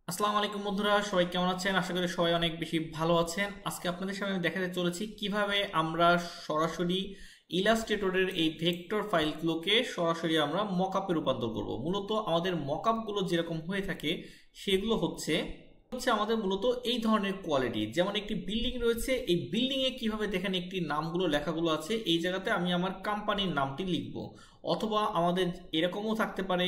আসসালামু আলাইকুম বন্ধুরা, সবাই কেমন আছেন? আশা করি সবাই অনেক বেশি ভালো আছেন। আজকে আপনাদের সামনে আমি দেখাতে চলেছি কিভাবে আমরা সরাসরি ইলাস্ট্রেটরের এই ভেক্টর ফাইলগুলোকে সরাসরি আমরা মকআপে রূপান্তর করব। মূলত আমাদের মকআপগুলো যেরকম হয়ে থাকে সেগুলো হচ্ছে হচ্ছে আমাদের মূলত এই ধরনের কোয়ালিটি। যেমন একটি বিল্ডিং রয়েছে, এই বিল্ডিং এ কিভাবে দেখেন একটি নামগুলো লেখাগুলো আছে, এই জায়গাতে আমি আমার কোম্পানির নামটি লিখব। অথবা আমাদের এরকমও থাকতে পারে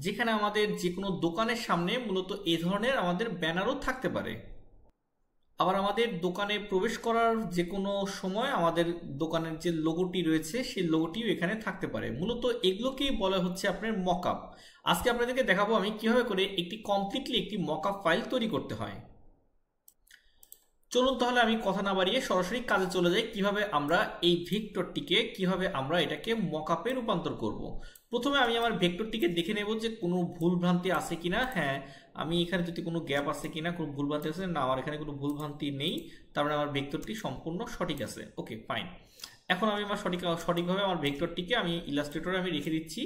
যেখানে আমাদের যে কোনো দোকানের সামনে মূলত এই ধরনের আমাদের ব্যানারও থাকতে পারে। আবার আমাদের দোকানে প্রবেশ করার যে কোনো সময় আমাদের দোকানের যে লোগোটি রয়েছে সেই লোগোটিও এখানে থাকতে পারে। মূলত এগুলোকেই বলা হচ্ছে আপনার মকআপ। আজকে আপনাদেরকে দেখাবো আমি কিভাবে করে একটি কমপ্লিটলি একটি মকআপ ফাইল তৈরি করতে হয়। চলুন তাহলে আমি কথা না বাড়িয়ে সরাসরি কাজে চলে যাই, কিভাবে আমরা এই ভেক্টরটিকে কিভাবে আমরা এটাকে মকআপে রূপান্তর করব। প্রথমে আমি আমার ভেক্টরটিকে দেখে নেব যে কোনো ভুল ভ্রান্তি আছে কিনা। হ্যাঁ, আমি এখানে যদি কোনো গ্যাপ আছে কিনা, কোনো ভুল ভ্রান্তি আছে না, আমার এখানে কোনো ভুল ভ্রান্তি নেই, তার মানে আমার ভেক্টরটি সম্পূর্ণ সঠিক আছে। ওকে, ফাইন। এখন আমি আমার সঠিকভাবে আমার ভেক্টরটিকে আমি ইলাস্ট্রেটরে আমি রেখে দিচ্ছি।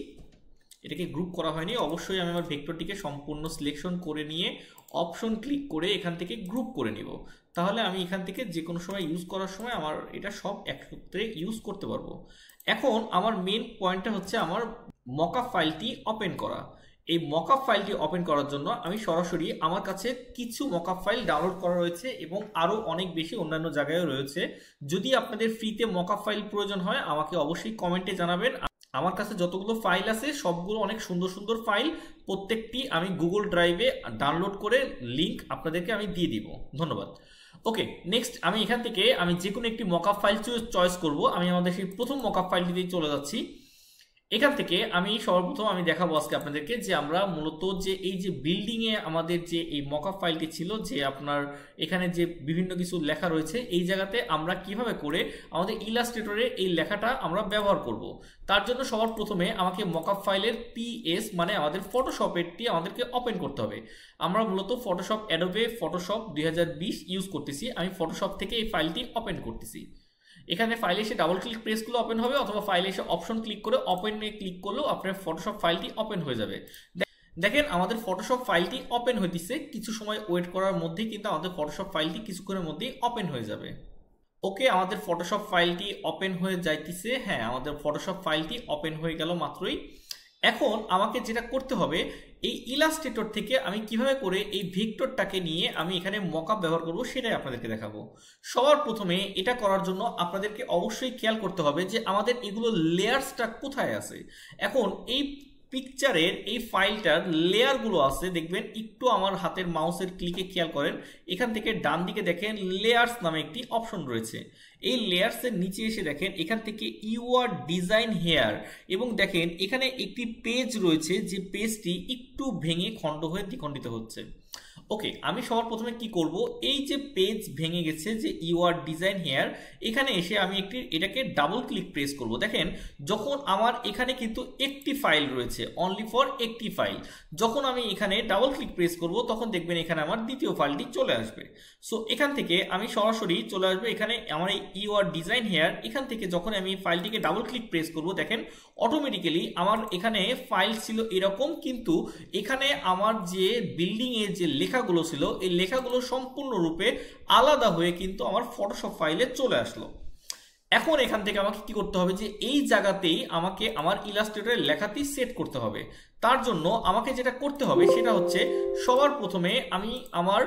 এটাকে গ্রুপ করা হয়নি, অবশ্যই আমি আমার ভেক্টরটিকে সম্পূর্ণ সিলেকশন করে নিয়ে অপশন ক্লিক করে এখান থেকে গ্রুপ করে নিব। তাহলে আমি এখান থেকে যে কোনো সময় ইউজ করার সময় আমার এটা সব একসূত্রে ইউজ করতে পারবো। এখন আমার মেন পয়েন্টটা হচ্ছে আমার মকআপ ফাইলটি ওপেন করা। এই মকআপ ফাইলটি ওপেন করার জন্য আমি সরাসরি আমার কাছে কিছু মকআপ ফাইল ডাউনলোড করা রয়েছে এবং আরও অনেক বেশি অন্যান্য জায়গায়ও রয়েছে। যদি আপনাদের ফ্রিতে মকআপ ফাইল প্রয়োজন হয় আমাকে অবশ্যই কমেন্টে জানাবেন। আমার কাছে যতগুলো ফাইল আছে সবগুলো অনেক সুন্দর সুন্দর ফাইল, প্রত্যেকটি আমি গুগল ড্রাইভে ডাউনলোড করে লিংক আপনাদেরকে আমি দিয়ে দিব। ধন্যবাদ। ওকে, নেক্সট আমি এখান থেকে আমি যে কোনো একটি মকআপ ফাইল চয়েস করব। আমি আমাদের সেই প্রথম মকআপ ফাইলটিতেই চলে যাচ্ছি। এখান থেকে আমি সর্বপ্রথম আমি দেখাবো আজকে আপনাদেরকে যে আমরা মূলত যে এই যে বিল্ডিং এ আমাদের যে এই মকআপ ফাইলটি ছিল, যে আপনার এখানে যে বিভিন্ন কিছু লেখা রয়েছে, এই জায়গাতে আমরা কিভাবে করে আমাদের ইলাস্ট্রেটরে এই লেখাটা আমরা ব্যবহার করব। তার জন্য সবার প্রথমে আমাকে মকআপ ফাইলের পিএস মানে আমাদের ফটোশপেরটি আমাদেরকে ওপেন করতে হবে। আমরা মূলত ফটোশপ অ্যাডোবে ফটোশপ 2020 ইউজ করতেছি। আমি ফটোশপ থেকে এই ফাইলটি ওপেন করতেছি। এখানে ফাইলে এসে ডাবল ক্লিক প্রেস করলে ওপেন হবে, অথবা ফাইলে এসে অপশন ক্লিক করে ওপেনে ক্লিক করলেও আপনার ফটোশপ ফাইলটি ওপেন হয়ে যাবে। দেখেন আমাদের ফটোশপ ফাইলটি ওপেন হইতেছে। কিছু সময় ওয়েট করার মধ্যেই কিন্তু আমাদের ফটোশপ ফাইলটি কিছুক্ষণের মধ্যেই ওপেন হয়ে যাবে। ওকে, আমাদের ফটোশপ ফাইলটি ওপেন হয়ে যাইতেছে। হ্যাঁ, আমাদের ফটোশপ ফাইলটি ওপেন হয়ে গেল মাত্রই। এখন আমাকে যেটা করতে হবে, এই ইলাস্ট্রেটর থেকে আমি কিভাবে করে এই ভেক্টরটাকে নিয়ে আমি এখানে মকআপ ব্যবহার করব সেটাই আপনাদেরকে দেখাবো। সবার প্রথমে এটা করার জন্য আপনাদেরকে অবশ্যই খেয়াল করতে হবে যে আমাদের এগুলো লেয়ার্সটা কোথায় আছে। এখন এই পিকচারের এই ফাইলটার লেয়ারগুলো আছে, দেখবেন একটু আমার হাতের মাউসের ক্লিকে খেয়াল করেন, এখান থেকে ডান দিকে দেখেন লেয়ার্স নামে একটি অপশন রয়েছে। এই লেয়ার্সের নিচে এসে দেখেন এখান থেকে ইউআর ডিজাইন হেয়ার, এবং দেখেন এখানে একটি পেজ রয়েছে যে পেজটি একটু ভেঙে খণ্ড হয়ে দ্বিখণ্ডিত হচ্ছে। ওকে, আমি সবার প্রথমে কি করব, এই যে পেজ ভেঙে গেছে যে ইউআর ডিজাইন হেয়ার, এখানে এসে আমি এটাকে ডাবল ক্লিক প্রেস করব। দেখেন যখন আমার এখানে কিন্তু একটি ফাইল রয়েছে, অনলি ফর একটি ফাইল, যখন আমি এখানে ডাবল ক্লিক প্রেস করব তখন দেখবেন এখানে আমার দ্বিতীয় ফাইলটি চলে আসবে। সো এখান থেকে আমি সরাসরি চলে আসবে এখানে আমার এই ইউআর ডিজাইন হেয়ার। এখান থেকে যখন আমি ফাইলটিকে ডাবল ক্লিক প্রেস করব দেখেন অটোমেটিক্যালি আমার এখানে ফাইল ছিল এরকম, কিন্তু এখানে আমার যে বিল্ডিং এর যে লেখাগুলো ছিল এই লেখাগুলো সম্পূর্ণরূপে আলাদা হয়ে কিন্তু আমার ফটোশপ ফাইলে চলে আসলো। এখন এখান থেকে আমাকে কি করতে হবে যে এই জায়গাতেই আমাকে আমার ইলাস্ট্রেটরের লেখাটি সেট করতে হবে। তার জন্য আমাকে যেটা করতে হবে সেটা হচ্ছে সবার প্রথমে আমি আমার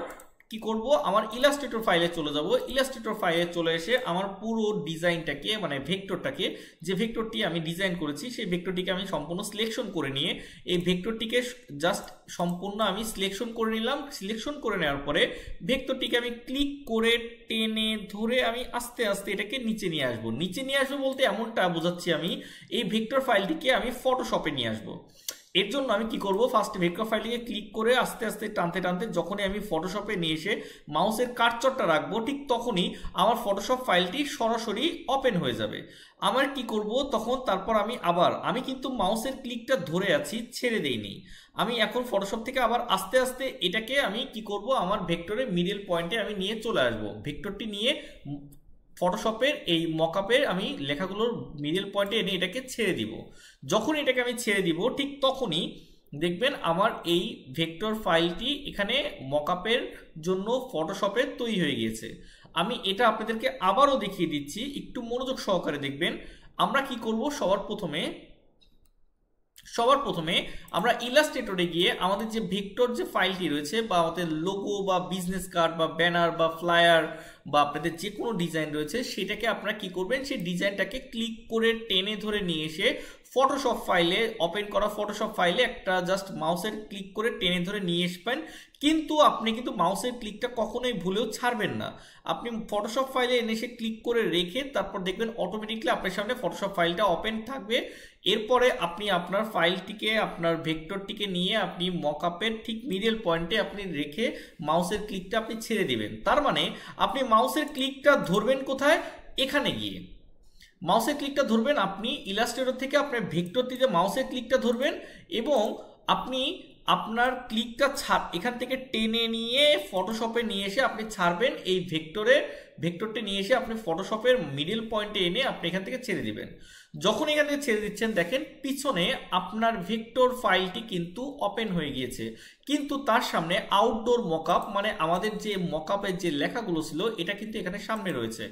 কি করব, আমার ইলাস্ট্রেটর ফাইলে চলে যাব। ইলাস্ট্রেটর ফাইলে চলে এসে আমার পুরো ডিজাইনটাকে মানে ভেক্টরটাকে, যে ভেক্টরটি আমি ডিজাইন করেছি সেই ভেক্টরটিকে আমি সম্পূর্ণ সিলেকশন করে নিয়ে এই ভেক্টরটিকে জাস্ট সম্পূর্ণ আমি সিলেকশন করে নিলাম। সিলেকশন করে নেওয়ার পরে ভেক্টরটিকে আমি ক্লিক করে টেনে ধরে আমি আস্তে আস্তে এটাকে নিচে নিয়ে আসবো। নিচে নিয়ে আসবো বলতে এমনটা বোঝাচ্ছি, আমি এই ভেক্টর ফাইলটিকে আমি ফটোশপে নিয়ে আসবো। এর জন্য আমি কি করব, ফার্স্ট ভেক্টর ফাইলটিকে ক্লিক করে আস্তে আস্তে টানতে টানতে যখনই আমি ফটোশপে নিয়ে এসে মাউসের কার্সরটা রাখবো ঠিক তখনই আমার ফটোশপ ফাইলটি সরাসরি ওপেন হয়ে যাবে। আমার কি করব তখন, তারপর আমি কিন্তু মাউসের ক্লিকটা ধরে আছি, ছেড়ে দেইনি। আমি এখন ফটোশপ থেকে আবার আস্তে আস্তে এটাকে আমি কি করব, আমার ভেক্টরের মিডল পয়েন্টে আমি নিয়ে চলে আসবো। ভেক্টরটি নিয়ে ফটোশপের এই মকআপের আমি লেখাগুলোর মিডল পয়েন্টে এনে এটাকে ছেড়ে দিব। যখন এটাকে আমি ছেড়ে দিব ঠিক তখনই দেখবেন আমার এই ভেক্টর ফাইলটি এখানে মকআপের জন্য ফটোশপে তৈরি হয়ে গিয়েছে। আমি এটা আপনাদেরকে আবারও দেখিয়ে দিচ্ছি, একটু মনোযোগ সহকারে দেখবেন। আমরা কি করব, সবার প্রথমে আমরা ইলাস্ট্রেটরে গিয়ে আমাদের যে ভেক্টর যে ফাইলটি রয়েছে বা আমাদের লোগো বা বিজনেস কার্ড বা ব্যানার বা ফ্লায়ার বা আপনাদের যে কোনো ডিজাইন রয়েছে সেটাকে আপনারা কি করবেন, সেই ডিজাইনটাকে ক্লিক করে টেনে ধরে নিয়ে এসে ফটোশপ ফাইলে, ওপেন করা ফটোশপ ফাইলে একটা জাস্ট মাউসের ক্লিক করে টেনে ধরে নিয়ে আসবেন। কিন্তু আপনি কিন্তু মাউসের ক্লিকটা কখনোই ভুলেও ছাড়বেন না। আপনি ফটোশপ ফাইলে এনে এসে ক্লিক করে রেখে তারপর দেখবেন অটোমেটিকলি আপনার সামনে ফটোশপ ফাইলটা ওপেন থাকবে। এরপরে আপনি আপনার ফাইলটিকে, আপনার ভেক্টরটিকে নিয়ে আপনি মকআপের ঠিক মিডল পয়েন্টে আপনি রেখে মাউসের ক্লিকটা আপনি ছেড়ে দিবেন। তার মানে আপনি মাউসের ক্লিকটা ধরবেন কোথায়, এখানে গিয়ে মাউসের ক্লিকটা ধরবেন। আপনি ইলাস্ট্রেটর থেকে আপনার ভেক্টরটিতে মাউসের ক্লিকটা ধরবেন এবং আপনি আপনার ক্লিকটা এখান থেকে টেনে নিয়ে ফটোশপে নিয়ে এসে আপনি ছাড়বেন। এই ভেক্টরটি নিয়ে এসে আপনি ফটোশপের মিডল পয়েন্টে এনে আপনি এখান থেকে ছেড়ে দিবেন। যখন এখান থেকে ছেড়ে দিচ্ছেন দেখেন পিছনে আপনার ভেক্টর ফাইলটি কিন্তু ওপেন হয়ে গিয়েছে, কিন্তু তার সামনে আউটডোর মকআপ মানে আমাদের যে মকআপের যে লেখাগুলো ছিল এটা কিন্তু এখানে সামনে রয়েছে।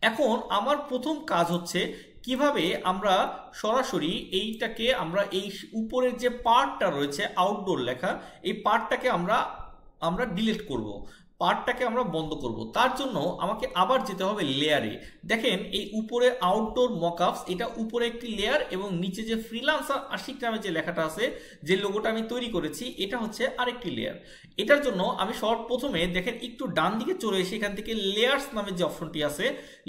এখন আমার প্রথম কাজ হচ্ছে কিভাবে আমরা সরাসরি এইটাকে আমরা এই উপরের যে পার্টটা রয়েছে আউটডোর লেখা, এই পার্টটাকে আমরা ডিলিট করব, পার্টটাকে আমরা বন্ধ করব। তার জন্য আমাকে আবার যেতে হবে লেয়ারে। দেখেন এই উপরে আউটডোর মকআপস, এটা উপরে একটি লেয়ার এবং নিচে যে ফ্রিল্যান্সার আশিক নামে যে লেখাটা আছে, যে লোগোটা আমি তৈরি করেছি, এটা হচ্ছে আরেকটি লেয়ার। এটার জন্য আমি সবার প্রথমে দেখেন একটু ডান দিকে চলে এসে এখান থেকে লেয়ার্স নামের যে অপশনটি আছে,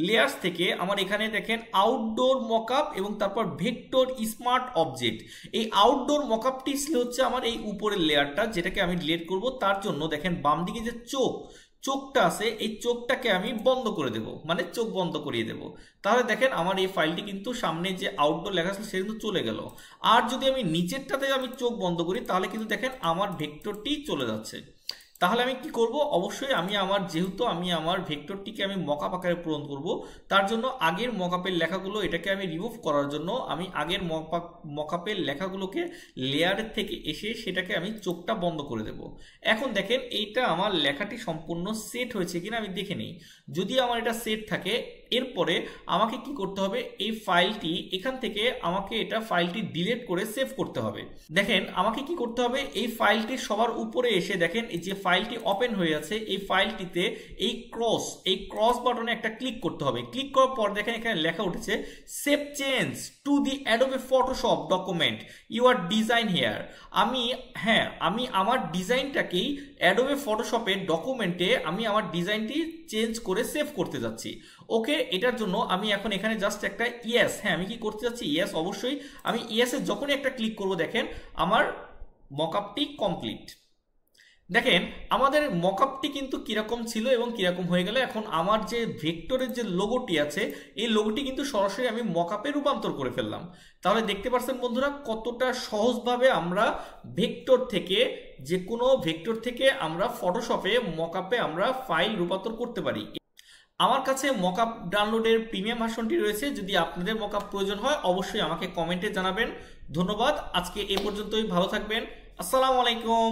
লেয়ার্স থেকে আমার এখানে দেখেন আউটডোর মকআপ এবং তারপর ভেক্টর স্মার্ট অবজেক্ট। এই আউটডোর মকআপটি হচ্ছে আমার এই উপরের লেয়ারটা, যেটাকে আমি ডিলিট করব। তার জন্য দেখেন বাম দিকে যে চোখটা আছে, এই চোখটাকে আমি বন্ধ করে দেব, মানে চোখ বন্ধ করিয়ে দেব। তাহলে দেখেন আমার এই ফাইলটি কিন্তু সামনে যে আউটডোর লেখা ছিল সে কিন্তু চলে গেল। আর যদি আমি নিচেরটাতে আমি চোখ বন্ধ করি তাহলে কিন্তু দেখেন আমার ভেক্টরটি চলে যাচ্ছে। তাহলে আমি কি করব, অবশ্যই যেহেতু আমি আমার ভেক্টরটিকে আমি মকআপ আকারে পূরণ করব, তার জন্য আগের মকআপের লেখাগুলো এটাকে আমি রিমুভ করার জন্য আমি আগের মকআপের লেখাগুলোকে লেয়ারের থেকে এসে সেটাকে আমি চোখটা বন্ধ করে দেব। এখন দেখেন এইটা আমার লেখাটি সম্পূর্ণ সেট হয়েছে কিনা আমি দেখে নিই। যদি আমার এটা সেট থাকে এরপরে আমাকে কি করতে হবে, এই ফাইলটি এখান থেকে আমাকে ফাইলটি ডিলিট করে সেভ করতে হবে। দেখেন আমাকে কি করতে হবে, এই ফাইলটি সবার উপরে এসে দেখেন এই যে ফাইলটি ওপেন হয়ে আছে, এই ফাইলটিতে এই ক্রস বাটনে একটা ক্লিক করতে হবে। ক্লিক করার পর দেখেন এখানে লেখা উঠেছে save change to the Adobe Photoshop document your design here. আমি আমার ডিজাইনটাকেই অ্যাডোবে ফটোশপের ডকুমেন্টে আমি আমার ডিজাইনটি চেঞ্জ করে সেভ করতে যাচ্ছি। ওকে, এটার জন্য আমি এখন এখানে জাস্ট একটা ইয়েস, আমি কি করতে যাচ্ছি, ইয়েস অবশ্যই। আমি ইয়েসে যখনই একটা ক্লিক করব দেখেন আমার মকআপটি কমপ্লিট। দেখেন আমাদের মকআপটি কিন্তু কিরকম ছিল এবং কিরকম হয়ে গেল। এখন আমার যে ভেক্টরের যে লোগোটি আছে, এই লোগোটি কিন্তু সরাসরি আমি মকআপে রূপান্তর করে ফেললাম। তাহলে দেখতে পাচ্ছেন বন্ধুরা কতটা সহজভাবে আমরা ভেক্টর থেকে, যে কোনো ভেক্টর থেকে আমরা ফটোশপে মকআপে আমরা ফাইল রূপান্তর করতে পারি। আমার কাছে মকআপ ডাউনলোডের প্রিমিয়াম ভার্সনটি রয়েছে, যদি আপনাদের মকআপ প্রয়োজন হয় অবশ্যই আমাকে কমেন্টে জানাবেন। ধন্যবাদ, আজকে এ পর্যন্তই, ভালো থাকবেন, আসসালামু আলাইকুম।